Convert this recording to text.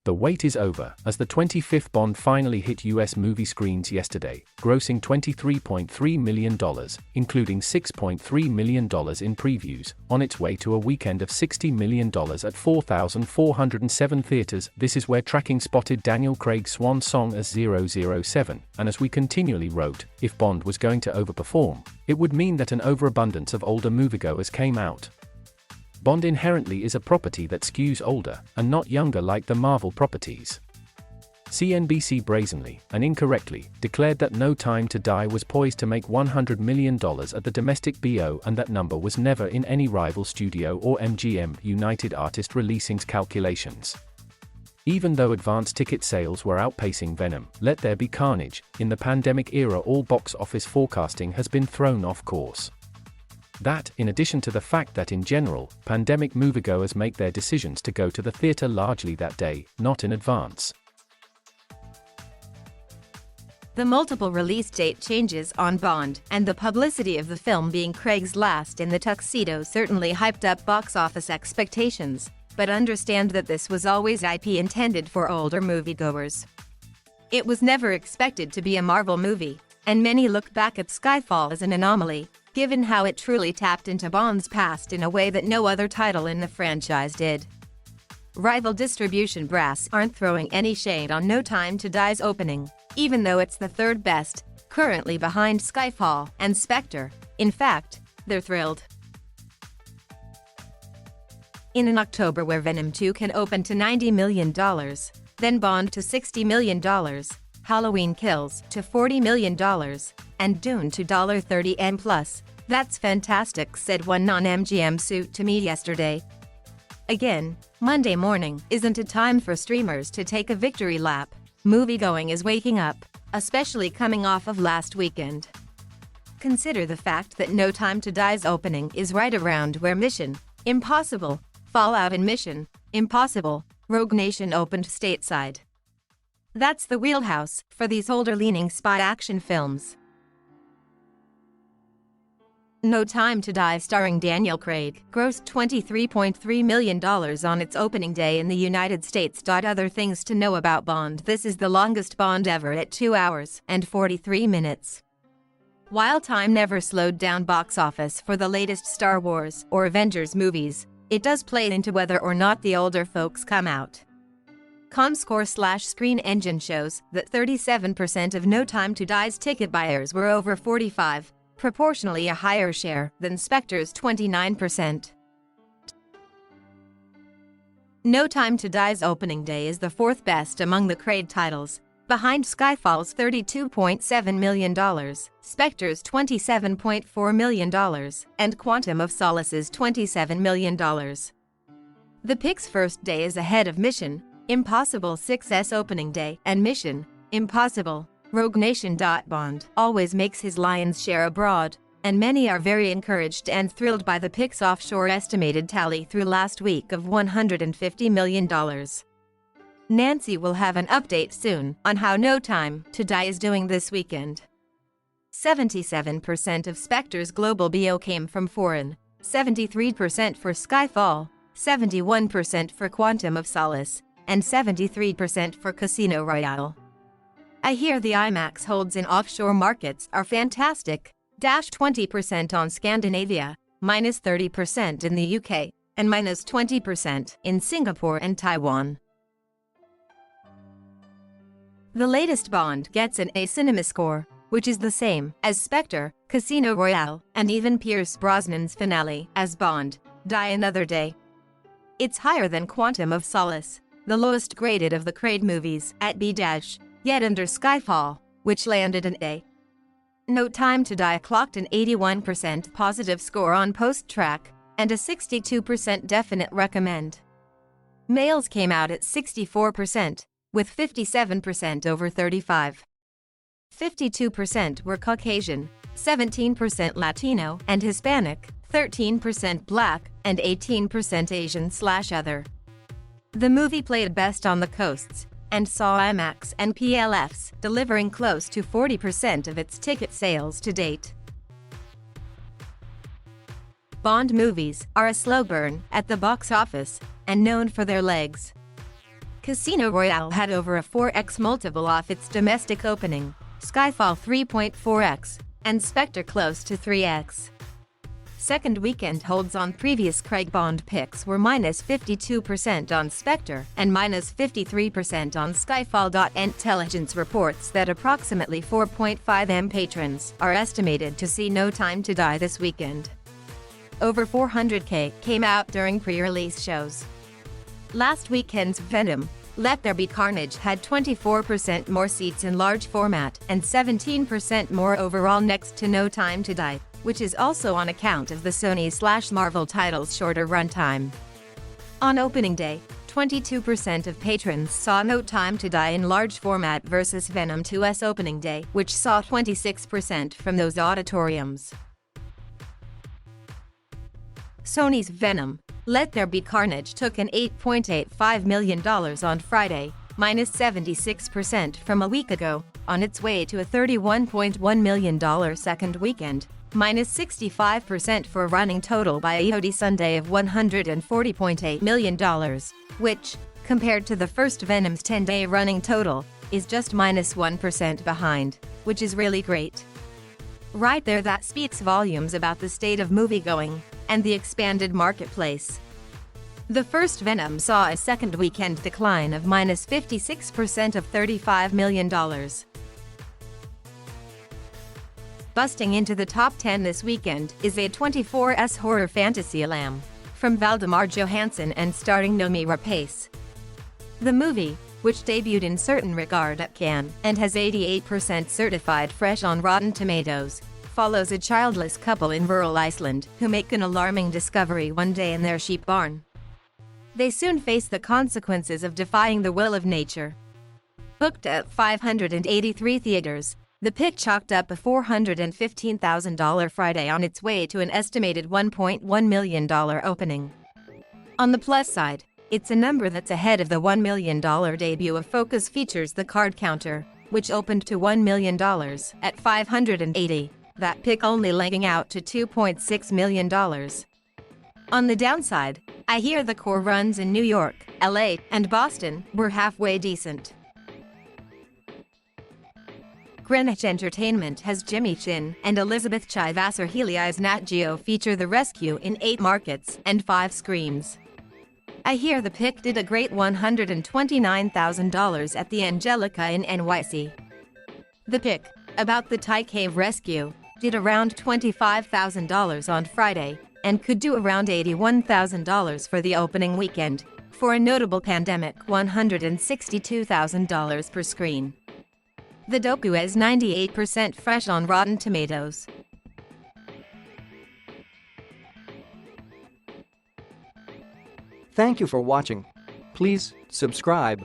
The wait is over, as the 25th Bond finally hit US movie screens yesterday, grossing $23.3 million, including $6.3 million in previews, on its way to a weekend of $60 million at 4,407 theaters. This is where tracking spotted Daniel Craig's swan song as 007, and as we continually wrote, if Bond was going to overperform, it would mean that an overabundance of older moviegoers came out. Bond inherently is a property that skews older, and not younger like the Marvel properties. CNBC brazenly, and incorrectly, declared that No Time to Die was poised to make $100 million at the domestic BO, and that number was never in any rival studio or MGM United Artist Releasing's calculations. Even though advance ticket sales were outpacing Venom, Let There Be Carnage, in the pandemic era, all box office forecasting has been thrown off course. That, in addition to the fact that in general, pandemic moviegoers make their decisions to go to the theater largely that day, not in advance. The multiple release date changes on Bond, and the publicity of the film being Craig's last in the tuxedo certainly hyped up box office expectations, but understand that this was always IP intended for older moviegoers. It was never expected to be a Marvel movie, and many look back at Skyfall as an anomaly, given how it truly tapped into Bond's past in a way that no other title in the franchise did. Rival distribution brass aren't throwing any shade on No Time to Die's opening, even though it's the third best, currently behind Skyfall and Spectre. In fact, they're thrilled. In an October where Venom 2 can open to $90 million, then Bond to $60 million, Halloween Kills to $40 million, and Dune to $30M plus, that's fantastic, said one non-MGM suit to me yesterday. Again, Monday morning isn't a time for streamers to take a victory lap. Moviegoing is waking up, especially coming off of last weekend. Consider the fact that No Time to Die's opening is right around where Mission Impossible, Fallout and Mission Impossible, Rogue Nation opened stateside. That's the wheelhouse for these older-leaning spy action films. No Time to Die, starring Daniel Craig, grossed $23.3 million on its opening day in the United States. Other things to know about Bond: this is the longest Bond ever at 2 hours and 43 minutes. While time never slowed down box office for the latest Star Wars or Avengers movies, it does play into whether or not the older folks come out. ComScore/Screen Engine shows that 37% of No Time to Die's ticket buyers were over 45, proportionally a higher share than Spectre's 29%. No Time to Die's opening day is the fourth best among the Craig titles, behind Skyfall's $32.7 million, Spectre's $27.4 million, and Quantum of Solace's $27 million. The pick's first day is ahead of Mission Impossible 6's opening day, and Mission Impossible Rogue Nation. Bond always makes his lion's share abroad, and many are very encouraged and thrilled by the pick's offshore estimated tally through last week of $150 million. Nancy will have an update soon on how No Time to Die is doing this weekend. 77% of Spectre's global BO came from foreign, 73% for Skyfall, 71% for Quantum of Solace, and 73% for Casino Royale. I hear the IMAX holds in offshore markets are fantastic, -20% on Scandinavia, -30% in the UK, and -20% in Singapore and Taiwan. The latest Bond gets an A cinema score, which is the same as Spectre, Casino Royale, and even Pierce Brosnan's finale as Bond, Die Another Day. It's higher than Quantum of Solace, the lowest graded of the Craig movies, at B-, yet under Skyfall, which landed an A. No Time to Die clocked an 81% positive score on post-track, and a 62% definite recommend. Males came out at 64%, with 57% over 35. 52% were Caucasian, 17% Latino and Hispanic, 13% Black, and 18% Asian/other. The movie played best on the coasts, and saw IMAX and PLFs delivering close to 40% of its ticket sales to date. Bond movies are a slow burn at the box office, and known for their legs. Casino Royale had over a 4x multiple off its domestic opening, Skyfall 3.4x, and Spectre close to 3x. Second weekend holds on previous Craig Bond picks were -52% on Spectre and -53% on Skyfall. Intelligence reports that approximately 4.5 million patrons are estimated to see No Time to Die this weekend. Over 400K came out during pre-release shows. Last weekend's Venom, Let There Be Carnage had 24% more seats in large format and 17% more overall next to No Time to Die, which is also on account of the Sony/Marvel title's shorter runtime. On opening day, 22% of patrons saw No Time to Die in large format versus Venom 2's opening day, which saw 26% from those auditoriums. Sony's Venom, Let There Be Carnage took an $8.85 million on Friday, -76% from a week ago, on its way to a $31.1 million second weekend, -65% for a running total by EOD Sunday of $140.8 million, which, compared to the first Venom's 10-day running total, is just -1% behind, which is really great. Right there, that speaks volumes about the state of moviegoing and the expanded marketplace. The first Venom saw a second weekend decline of -56% of $35 million. Busting into the top 10 this weekend is A24's horror fantasy Lamb, from Valdemar Johansson and starring Noomi Rapace. The movie, which debuted in certain regard at Cannes and has 88% certified fresh on Rotten Tomatoes, follows a childless couple in rural Iceland who make an alarming discovery one day in their sheep barn. They soon face the consequences of defying the will of nature. Booked at 583 theaters, the pick chalked up a $415,000 Friday on its way to an estimated $1.1 million opening. On the plus side, it's a number that's ahead of the $1 million debut of Focus Features The Card Counter, which opened to $1 million at 580, that pick only legging out to $2.6 million. On the downside, I hear the core runs in New York, LA, and Boston were halfway decent. Greenwich Entertainment has Jimmy Chin and Elizabeth Chai Vassar-Healy's Nat Geo feature The Rescue in 8 markets and 5 screens. I hear the pick did a great $129,000 at the Angelica in NYC. The pick, about the Thai cave rescue, did around $25,000 on Friday, and could do around $81,000 for the opening weekend, for a notable pandemic $162,000 per screen. The docu is 98% fresh on Rotten Tomatoes. Thank you for watching. Please subscribe.